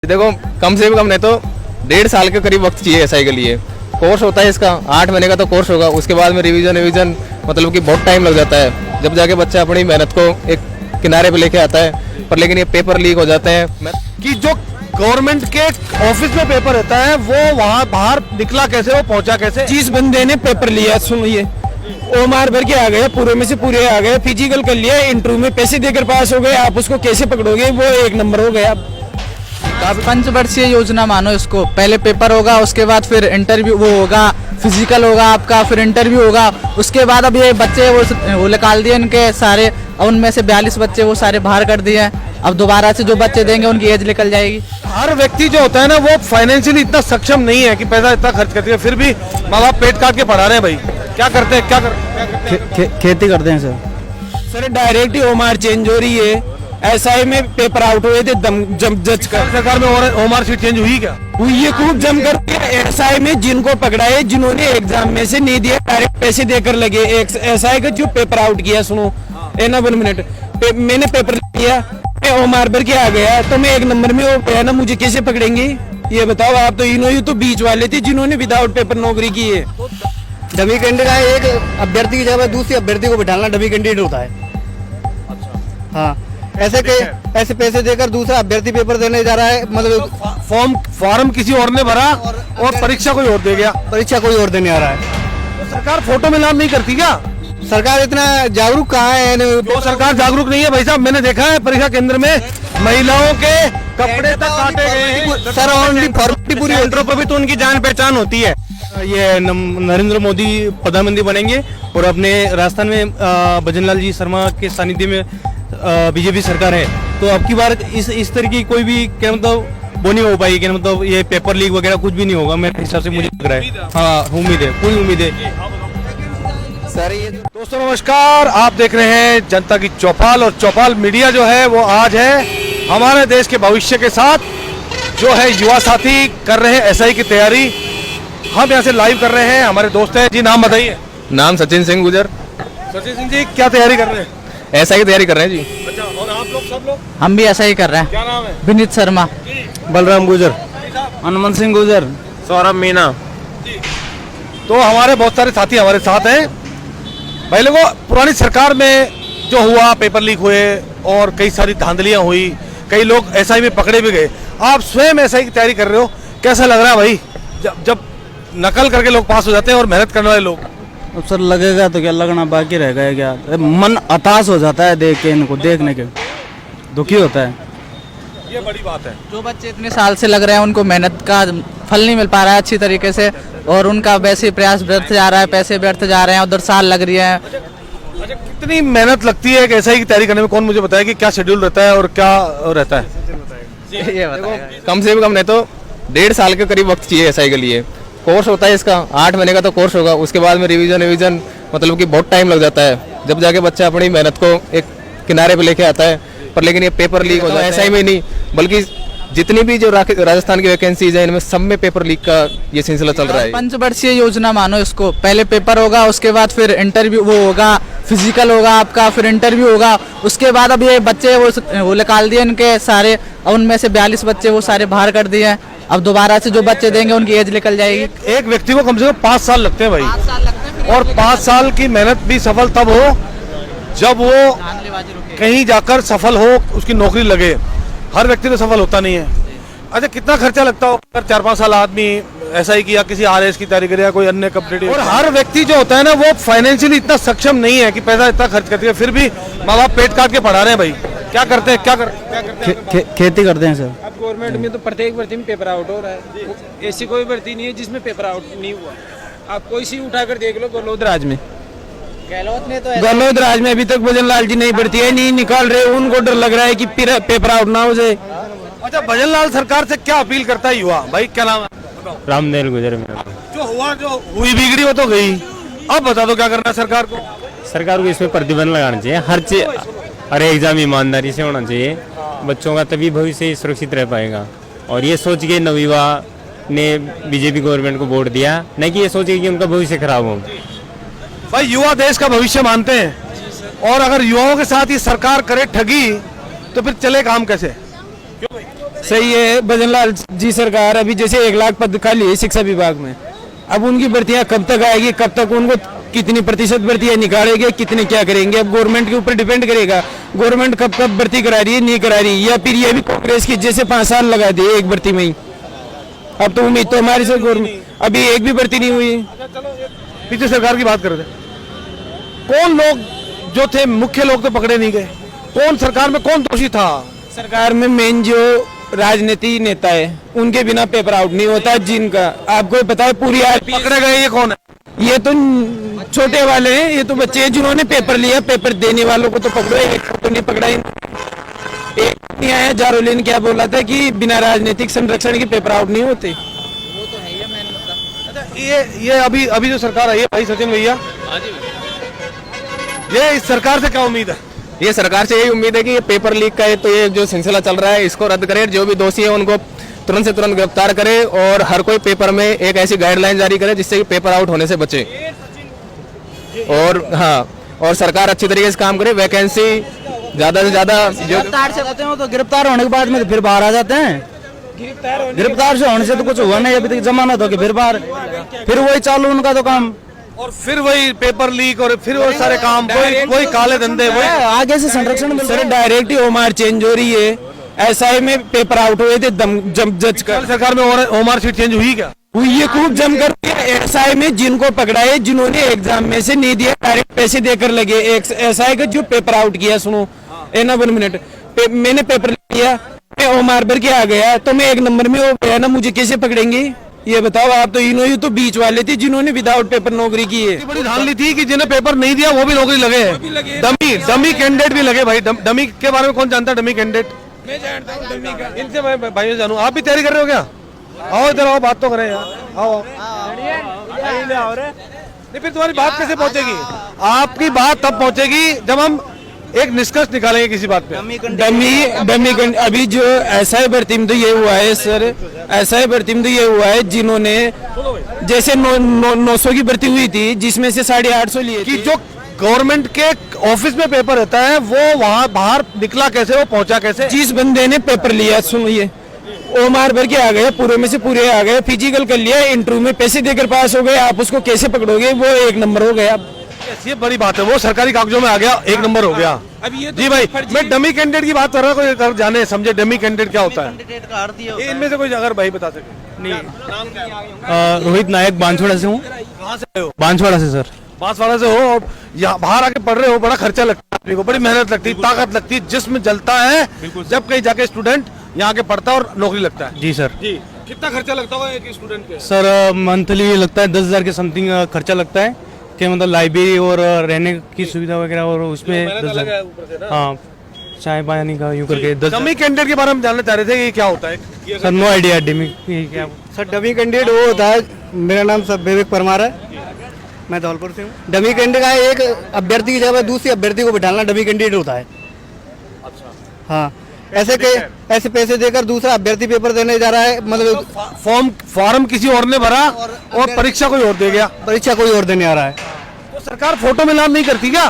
देखो कम से कम नहीं तो 1.5 साल के करीब वक्त चाहिए एसआई के लिए। कोर्स होता है इसका 8 महीने का तो कोर्स होगा, उसके बाद में रिवीजन मतलब कि बहुत टाइम लग जाता है, जब जाके बच्चा अपनी मेहनत को एक किनारे पे लेके आता है। पर लेकिन ये पेपर लीक हो जाते हैं कि जो गवर्नमेंट के ऑफिस में पेपर रहता है वो वहाँ बाहर निकला कैसे, वो पहुंचा कैसे। जिस बंदे ने पेपर लिया, सुनिए, ओमार भर के आ गए, पूरे में से पूरे आ गए, फिजिकल कर लिया, इंटरव्यू में पैसे देकर पास हो गए, आप उसको कैसे पकड़ोगे? वो 1 नंबर हो गया। पंचवर्षीय योजना मानो इसको, पहले पेपर होगा, उसके बाद फिर इंटरव्यू वो होगा, फिजिकल होगा आपका, फिर इंटरव्यू होगा, उसके बाद अब ये बच्चे वो निकाल दिए इनके सारे, उनमें से 42 बच्चे वो सारे बाहर कर दिए। अब दोबारा से जो बच्चे देंगे उनकी एज निकल जाएगी। हर व्यक्ति जो होता है ना वो फाइनेंशियली इतना सक्षम नहीं है कि पैसा इतना खर्च करते हैं, फिर भी माँ बाप पेट काट के पढ़ा रहे हैं। भाई क्या करते हैं, खेती करते हैं सर डायरेक्ट ही ओमार चेंज हो रही है। एसआई में पेपर आउट हुए थे जज कर, सरकार में ओमार सीट चेंज हुई क्या? हुई है, खूब जमकर। एसआई में जिनको पकड़ा है, जिन्होंने एग्जाम में से नहीं दिया, डायरेक्ट पैसे देकर लगे। एसआई का जो पेपर आउट किया, सुनो ना 1 मिनट, मैंने पेपर लिया, मैं ओमार भर के आ गया तो मैं 1 नंबर में हो गया ना, मुझे कैसे पकड़ेंगे ये बताओ आप? तो इन्होंने तो बीच वाले थे जिन्होंने विदाउट पेपर नौकरी की है। डमी कैंडिडेट एक अभ्यर्थी की जगह दूसरी अभ्यर्थी को बिठाना डमी कैंडिडेट होता है। हाँ, ऐसे पैसे देकर दूसरा अभ्यर्थी पेपर देने जा रहा है, मतलब फॉर्म किसी और ने भरा और परीक्षा कोई और दे गया, परीक्षा कोई और देने आ रहा है। तो सरकार फोटो मिलान नहीं करती क्या? सरकार इतना जागरूक कहाँ है? तो सरकार जागरूक नहीं है भाई साहब। मैंने देखा है परीक्षा केंद्र में महिलाओं के कपड़े तक काटे गए हैं। सर ऑनली फॉर्मेलिटी पूरी सेंटरों पर भी तो उनकी जान पहचान होती है। ये नरेंद्र मोदी प्रधानमंत्री बनेंगे और अपने राजस्थान में भजनलाल जी शर्मा के सानिध्य में बीजेपी सरकार है, तो अब की बार इस तरह की कोई भी क्या मतलब वो नहीं हो पाएगी, क्या मतलब ये पेपर लीक वगैरह कुछ भी नहीं होगा मेरे हिसाब से, मुझे लग रहा है। हाँ, उम्मीद है, पूरी उम्मीद है सर। ये दोस्तों नमस्कार, आप देख रहे हैं जनता की चौपाल, और चौपाल मीडिया जो है वो आज है हमारे देश के भविष्य के साथ, जो है युवा साथी कर रहे हैं एसआई की तैयारी। हम यहाँ से लाइव कर रहे हैं, हमारे दोस्त हैं जी। नाम बताइए। नाम सचिन सिंह गुजर। सचिन सिंह जी, क्या तैयारी कर रहे हैं? एसआई की तैयारी कर रहे हैं जी। अच्छा, और आप लोग सब लोग? हम भी ऐसा ही कर रहे हैं। क्या नाम है? विनीत शर्मा, बलराम गुजर, हनुमान सिंह गुजर, सौरभ मीना। तो हमारे बहुत सारे साथी हमारे साथ हैं। भाई लोगों, पुरानी सरकार में जो हुआ, पेपर लीक हुए और कई सारी धांधलियां हुई, कई लोग एसआई में पकड़े भी गए। आप स्वयं एसआई की तैयारी कर रहे हो, कैसा लग रहा है भाई? जब नकल करके लोग पास हो जाते हैं और मेहनत करने वाले लोग? अब सर लगेगा तो क्या, लगना बाकी रह गया क्या? मन हताश हो जाता है देख के, इनको देखने के दुखी होता है। ये बड़ी बात है। जो बच्चे इतने साल से लग रहे हैं उनको मेहनत का फल नहीं मिल पा रहा है अच्छी तरीके से, और उनका वैसे प्रयास व्यर्थ जा रहा है, पैसे व्यर्थ जा रहे हैं, उधर साल लग रही है। अच्छा, कितनी मेहनत लगती है एसआई की तैयारी करने में? कौन मुझे बताया कि क्या शेड्यूल रहता है और क्या रहता है? ये बताएगा। कम से कम नहीं तो 1.5 साल के करीब वक्त चाहिए एसआई के लिए। कोर्स होता है इसका 8 महीने का तो कोर्स होगा, उसके बाद में रिवीजन मतलब कि बहुत टाइम लग जाता है, जब जाके बच्चा अपनी मेहनत को एक किनारे पे लेके आता है। पर लेकिन ये पेपर लीक हो जाता है, एसआई में नहीं बल्कि जितनी भी जो राजस्थान की वैकेंसीज है इनमें सब में पेपर लीक का ये सिलसिला चल रहा है। पंचवर्षीय योजना मानो इसको, पहले पेपर होगा, उसके बाद फिर इंटरव्यू वो होगा, फिजिकल होगा आपका, फिर इंटरव्यू होगा, उसके बाद अब ये बच्चे वो निकाल दिए इनके सारे, उनमें से 42 बच्चे वो सारे बाहर कर दिए। अब दोबारा से जो बच्चे देंगे उनकी एज निकल जाएगी। एक व्यक्ति को कम से कम 5 साल लगते हैं भाई, 5 साल लगते हैं, और 5 साल की मेहनत भी सफल तब हो जब वो कहीं जाकर सफल हो, उसकी नौकरी लगे। हर व्यक्ति तो सफल होता नहीं है। अच्छा, कितना खर्चा लगता हो अगर 4-5 साल आदमी एसआई की या किसी आरएस की तैयारी करे या कोई अन्य कॉम्पिटिटिव? और हर व्यक्ति जो होता है ना वो फाइनेंशियली इतना सक्षम नहीं है कि पैसा इतना खर्च करते हैं, फिर भी माँ बाप पेट काट के पढ़ा रहे हैं। भाई क्या करते हैं, क्या करते हैं? खेती करते हैं सर। अब गवर्नमेंट में तो प्रत्येक भर्ती में पेपर आउट हो रहा है, ऐसी कोई भर्ती नहीं है जिसमें पेपर आउट नहीं हुआ। आप कोई सी उठाकर देख लो, गहलोत राज में, गहलोत ने तो गहलोत राज में अभी तक भजनलाल जी नहीं भर्ती है, नहीं निकाल रहे, उनको डर लग रहा है कि पेपर आउट ना हो जाए। अच्छा, भजनलाल सरकार से क्या अपील करता है युवा? भाई क्या नाम है? रामदेव गुजर मेरा। जो हुआ, जो हुई बिगड़ी वो तो गई, अब बता दो क्या करना है सरकार को? सरकार को इसमें प्रतिबंध लगाना चाहिए, हर एग्जाम ईमानदारी से होना चाहिए, बच्चों का तभी भविष्य सुरक्षित रह पाएगा। और ये सोच के नवयुवा ने बीजेपी गवर्नमेंट को वोट दिया, नहीं कि ये सोचे कि उनका भविष्य खराब हो। भाई युवा देश का भविष्य मानते हैं, और अगर युवाओं के साथ ये सरकार करे ठगी तो फिर चले काम कैसे? सही है। भजनलाल जी सरकार अभी जैसे 1 लाख पद खाली है शिक्षा विभाग में, अब उनकी भर्तियां कब तक आएगी, कब तक उनको कितनी प्रतिशत भर्तियां निकालेंगे, कितने क्या करेंगे, अब गवर्नमेंट के ऊपर डिपेंड करेगा। गवर्नमेंट कब कब भर्ती करा रही है, नहीं करा रही, या फिर ये भी कांग्रेस की जैसे 5 साल लगा दिए एक भर्ती में ही। अब तो उम्मीद तो हमारी से गवर्नमेंट अभी एक भी भर्ती नहीं हुई। पीछे सरकार की बात कर रहे थे, कौन लोग जो थे मुख्य लोग तो पकड़े नहीं गए, कौन सरकार में कौन दोषी था? सरकार में मेन जो राजनीति नेता है उनके बिना पेपर आउट नहीं होता। जिनका आपको पता है पूरी पकड़े गए ये कौन है? ये तो छोटे वाले हैं, ये तो बच्चे हैं जिन्होंने पेपर लिया। पेपर देने वालों को तो पकड़ो, एक को तो नहीं पकड़ा। एक नहीं आया, जारोलिन क्या बोला था कि बिना राजनीतिक संरक्षण के पेपर आउट नहीं होते। ये अभी जो सरकार आई है भाई सचिन भैया, ये इस सरकार से क्या उम्मीद है? ये सरकार से यही उम्मीद है कि ये पेपर लीक का तो ये जो सिलसिला चल रहा है इसको रद्द करे, जो भी दोषी है उनको तुरंत से तुरंत गिरफ्तार करे और हर कोई पेपर में एक ऐसी गाइडलाइन जारी करे जिससे कि पेपर आउट होने से बचे। और हाँ, और सरकार अच्छी तरीके से काम करे, वैकेंसी ज्यादा से ज्यादा जो गिरफ्तार से होते हो तो गिरफ्तार होने के बाद में फिर बाहर आ जाते हैं। गिरफ्तार से होने से तो कुछ हुआ नहीं, अभी तक जमानत हो के फिर बाहर, फिर वही चालू उनका तो काम, और फिर वही पेपर लीक और फिर वो सारे काम, वही काले धंधे, वही आगे से संरक्षण मिल रहा है। डायरेक्ट ही ओमार चेंज हो रही है। एसआई में पेपर आउट हुए थे जज का। सरकार में ओमार सीट चेंज हुई क्या? हुई है, खूब जमकर। एसआई में जिनको पकड़ा है, जिन्होंने एग्जाम में से नहीं दिया, डायरेक्ट पैसे देकर लगे। एक एसआई का जो पेपर आउट किया, सुनो ना 1 मिनट, मैंने पेपर लिया, मैं ओमार भर के आ गया तो मैं 1 नंबर में हो गया ना, मुझे कैसे पकड़ेंगे ये बताओ आप? तो इन्होंने तो बीच वाले थे जिन्होंने विदाउट पेपर नौकरी की है। बड़ी धांधली थी कि जिन्हें पेपर नहीं दिया वो भी नौकरी लगे हैं। डमी कैंडिडेट भी लगे भाई। डमी के बारे में कौन जानता है? डमी कैंडिडेट मैं जानता हूँ डमी का। इनसे मैं भाई जानूं। आप भी तैयारी कर रहे हो क्या? आओ इधर आओ, बात तो करें यार, आओ। नहीं फिर तुम्हारी बात कैसे पहुंचेगी? आपकी बात तब पहुंचेगी जब हम एक निष्कर्ष निकालेंगे किसी बात पे। डमी अभी जो एसआई भर्ती में तो ये हुआ है सर, एसआई भर्ती में तो ये हुआ है जिन्होंने जैसे 900 की भर्ती हुई थी जिसमें से 850 लिए कि जो गवर्नमेंट के ऑफिस में पेपर रहता है वो वहां बाहर निकला कैसे, वो पहुंचा कैसे? जिस बंदे ने पेपर लिया, सुनिए, ओमार भर के आ गए, पूरे में से पूरे आ गए, फिजिकल कर लिया, इंटरव्यू में पैसे देकर पास हो गए, आप उसको कैसे पकड़ोगे? वो 1 नंबर हो गया। ये बड़ी बात है, वो सरकारी कागजों में आ गया, 1 नंबर हो गया। अब ये जी भाई, मैं डमी कैंडिडेट की बात कर रहा हूँ, कोई जाने समझे डमी कैंडिडेट क्या होता है? इनमें से कोई अगर भाई बता सके। नहीं, रोहित नायक बांसवाड़ा से हूँ। कहाँ से आए हो? बांसवाड़ा से सर। बांसवाड़ा से हो और यहाँ बाहर आके पढ़ रहे हो, बड़ा खर्चा लगता है आदमी को, बड़ी मेहनत लगती है, ताकत लगती है, जिस्म जलता है जब कहीं जाके स्टूडेंट यहाँ के पढ़ता है और नौकरी लगता है। जी सर। जी, कितना खर्चा लगता होगा एक स्टूडेंट पे? सर मंथली लगता है 10,000 के समथिंग खर्चा लगता है, कि मतलब लाइब्रेरी और रहने की सुविधा वगैरह और उसमें 10,000। हाँ, चाय पानी का यूँ करके 10। डमी कैंडिडेट के बारे में जानना चाह रहे थे कि क्या होता है? सर नो आइडिया डमी क्या। सर डमी कैंडिडेट वो होता है, मेरा नाम सब विवेक परमार है, मैं धौलपुर से हूँ। डमी कैंडिडेट का एक अभ्यर्थी की जगह दूसरी अभ्यर्थी को बिठाना डमी कैंडिडेट होता है। हाँ, ऐसे पैसे देकर दूसरा अभ्यर्थी पेपर देने जा रहा है, मतलब फॉर्म किसी और ने भरा और परीक्षा कोई और दे गया, परीक्षा कोई और देने आ रहा है। तो सरकार फोटो मिलान नहीं करती क्या?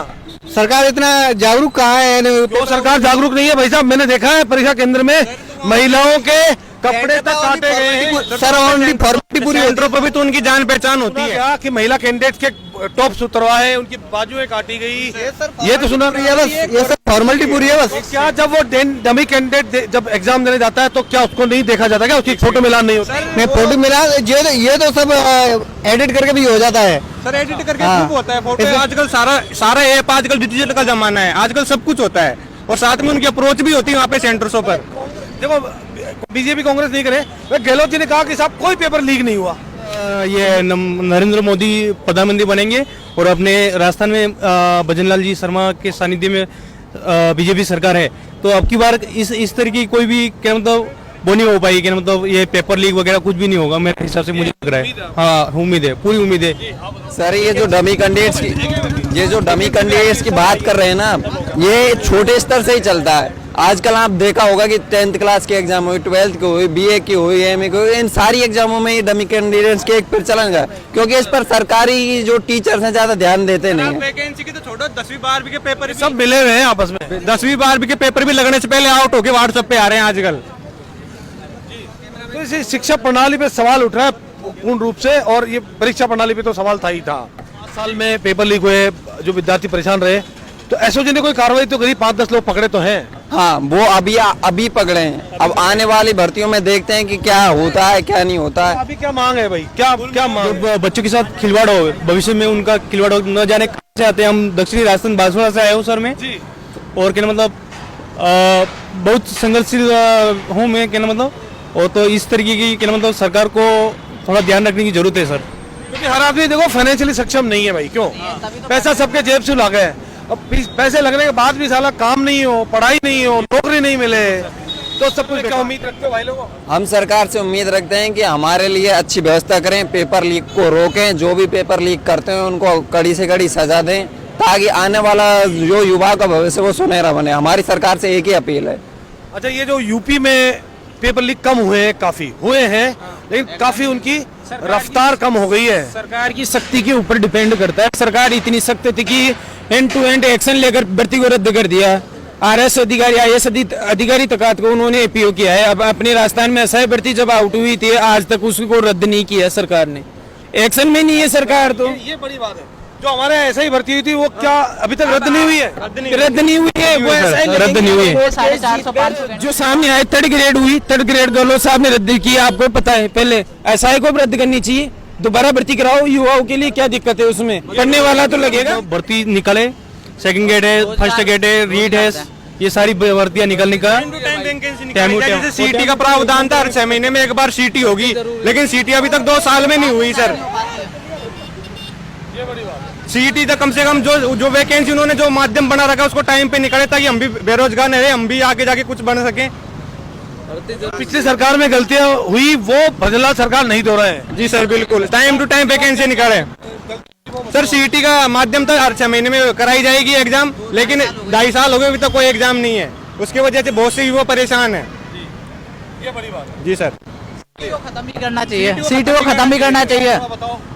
सरकार इतना जागरूक कहाँ है? तो सरकार जागरूक नहीं है भाई साहब। मैंने देखा है परीक्षा केंद्र में महिलाओं के कपड़े तक काटे गए हैं। सर ओनली फॉर्मेलिटी पूरी सेंटरों पर भी तो उनकी जान पहचान होती है। क्या कि महिला कैंडिडेट्स के टॉप्स उतरवाए, उनकी बाजुएं काटी गई, ये तो सुना नहीं है बस। ये सब फॉर्मेलिटी पूरी है बस। क्या जब वो डमी कैंडिडेट जब एग्जाम देने जाता है तो क्या उसको नहीं देखा जाता? क्या उसकी फोटो मिलान नहीं होता? नहीं, फोटो मिला ये तो सब एडिट करके भी हो जाता है सर, एडिट करके खूब होता है फोटो। आजकल सारा ऐप, आजकल डिजिटल का जमाना है, आजकल सब कुछ होता है और साथ में उनकी अप्रोच भी होती है वहाँ पे सेंटर्सों पर। देखो बीजेपी कांग्रेस नहीं करे, गहलोत जी ने कहा कि साहब कोई पेपर लीक नहीं हुआ। ये नरेंद्र मोदी प्रधानमंत्री बनेंगे और अपने राजस्थान में भजनलाल जी शर्मा के सानिध्य में बीजेपी सरकार है, तो अब की बार इस तरह की कोई भी क्या मतलब वो नहीं हो पाएगी कि मतलब ये पेपर लीक वगैरह कुछ भी नहीं होगा मेरे हिसाब से, मुझे लग रहा है। हाँ, उम्मीद है, पूरी उम्मीद है। सर ये जो डमी कैंडिडेट्स की बात कर रहे हैं ना, ये छोटे स्तर से ही चलता है। आजकल आप देखा होगा कि 10th क्लास के एग्जाम हुई, 12th की हुई, बीए की हुई, एमए की हुई, इन सारी एग्जामों में ये डमी कैंडिडेट्स के एक प्रचलन है, क्योंकि इस पर सरकारी जो टीचर्स हैं ज्यादा ध्यान देते नहीं है। वैकेंसी की तो छोड़ो, 10वीं 12वीं के पेपर सब मिले हुए हैं आपस में। 10वीं 12वीं के पेपर भी लगने से पहले आउट होके व्हाट्सएप पे आ रहे हैं आजकल। इसी शिक्षा प्रणाली पे सवाल उठ रहा है पूर्ण रूप से, और ये परीक्षा प्रणाली पे तो सवाल था ही था। 5 साल में पेपर लीक हुए, जो विद्यार्थी परेशान रहे, तो एसओजी ने कोई कार्रवाई तो करी, 5-10 लोग पकड़े तो हैं। हाँ, वो अभी पकड़े हैं। अब आने वाली भर्तियों में देखते हैं कि क्या होता है क्या नहीं होता है। अभी क्या मांग है भाई, क्या मांग? जो बच्चों के साथ खिलवाड़ हो, भविष्य में उनका खिलवाड़ हो, न जाने कहाँ से आते हैं। हम दक्षिणी राजस्थान बांसवाड़ा से आए हूँ सर मैं, और क्या मतलब बहुत संघर्षशील हूँ मैं, क्या मतलब, और तो इस तरीके की क्या मतलब सरकार को थोड़ा ध्यान रखने की जरूरत है सर। क्योंकि हर आदमी देखो फाइनेंशियली सक्षम नहीं है भाई, क्यों? पैसा सबके जेब से लगा है, अब पैसे लगने के बाद भी साला काम नहीं हो, पढ़ाई नहीं हो, नौकरी नहीं मिले, तो सब कुछ क्या उम्मीद रखते हो भाई लोगों? हम सरकार से उम्मीद रखते हैं कि हमारे लिए अच्छी व्यवस्था करें, पेपर लीक को रोकें, जो भी पेपर लीक करते हैं उनको कड़ी से कड़ी सजा दें, ताकि आने वाला जो युवा का भविष्य वो सुनहरा बने। हमारी सरकार से एक ही अपील है। अच्छा, ये जो यूपी में पेपर लीक कम हुए हैं, काफी हुए हैं, लेकिन काफी उनकी रफ्तार कम हो गई है। सरकार की सख्ती के ऊपर डिपेंड करता है। सरकार इतनी सख्त थी कि एंड टू एंड एक्शन लेकर भर्ती को रद्द कर दिया। आरएस अधिकारी, आईएएस अधिकारी तक को उन्होंने एपीओ किया है। अब अपने राजस्थान में असहाय भर्ती जब आउट हुई थी, आज तक उसको रद्द नहीं किया सरकार ने। एक्शन में नहीं है सरकार। तो ये बड़ी बात है। जो हमारे ऐसे ही भर्ती हुई थी वो क्या अभी तक रद्द नहीं हुई है? रद्द नहीं हुई है, वो ऐसा ही रद्द नहीं हुई है। 450-500 जो सामने आए थर्ड ग्रेड हुई, थर्ड ग्रेड गहलोत साहब ने रद्द किया। आपको पता है, पहले एसआई को भी रद्द करनी चाहिए, दोबारा भर्ती कराओ। युवाओं के लिए क्या दिक्कत है उसमें? पढ़ने वाला तो लगेगा। भर्ती निकले, सेकंड ग्रेड है, फर्स्ट ग्रेड है, रीड है, ये सारी भर्तियां निकलने का जैसे सीटी का प्रावधान था, हर 6 महीने में एक बार सीटी होगी, लेकिन सीटी अभी तक 2 साल में नहीं हुई सर। सीटी तक कम से कम जो वैकेंसी उन्होंने जो माध्यम बना रखा है उसको टाइम पे निकाले, ताकि हम भी बेरोजगार नहीं रहे, हम भी आगे जाके कुछ बन सके। पिछली सरकार में गलतियां हुई, वो बदला सरकार नहीं दो रहे हैं। जी सर, बिल्कुल टाइम टू टाइम वैकेंसी निकाले। सर सीटी का माध्यम तो हर 6 महीने में कराई जाएगी एग्जाम, लेकिन 2.5 साल हो गए अभी तक कोई एग्जाम नहीं है। उसकी वजह से बहुत से युवा परेशान है। ये बड़ी बात है। जी सर, खत्म ही करना चाहिए, सीटी को खत्म ही करना चाहिए।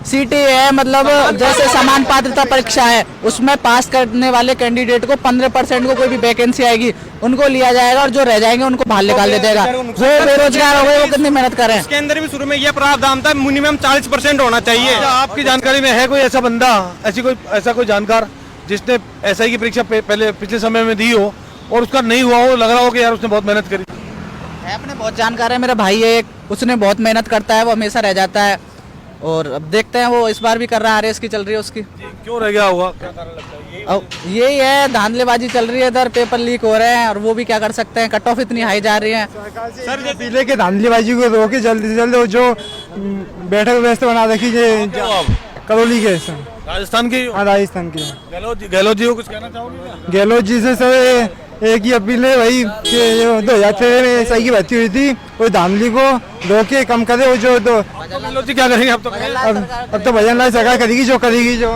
सीटी है मतलब जैसे समान पात्रता परीक्षा है, उसमें पास करने वाले कैंडिडेट को 15% को कोई भी वैकेंसी आएगी उनको लिया जाएगा, और जो रह जाएंगे उनको बाहर निकाल दिया जाएगा। जो बेरोजगार हो गए वो कितनी मेहनत करें। इसके अंदर भी शुरू में यह प्रावधान था मिनिमम 40% होना चाहिए। आपकी जानकारी में है कोई ऐसा बंदा, ऐसा कोई जानकार जिसने एसआई की परीक्षा पहले पिछले समय में दी हो और उसका नहीं हुआ हो, लग रहा हो कि यार उसने बहुत मेहनत करी? है, अपने बहुत जानकार है, मेरा भाई है एक, उसने बहुत मेहनत करता है, वो हमेशा रह जाता है, और अब देखते हैं वो इस बार भी कर रहा है। आरएस की चल रही है उसकी। क्यों रह गया होगा, क्या कारण लगता है? अब यही है, धांधलेबाजी चल रही है, इधर पेपर लीक हो रहे हैं, और वो भी क्या कर सकते हैं, कट ऑफ इतनी हाई जा रही है। सर जिले के धांधलीबाजी को रोके जल्दी से जल्दी, जो बैठक व्यवस्था बना रखी है करौली के राजस्थान की? हाँ, राजस्थान की। गहलोत जी को कुछ कहना चाहोगे? गहलोत जी से सर एक ही अपील है भाई कि 2013 में एसआई की भर्ती हुई थी, वो धांधली को रोके, कम करे। वो जो गहलोत जी क्या करेंगे अब तो? अब तो भजन लाल सरकार करेगी जो करेगी। जो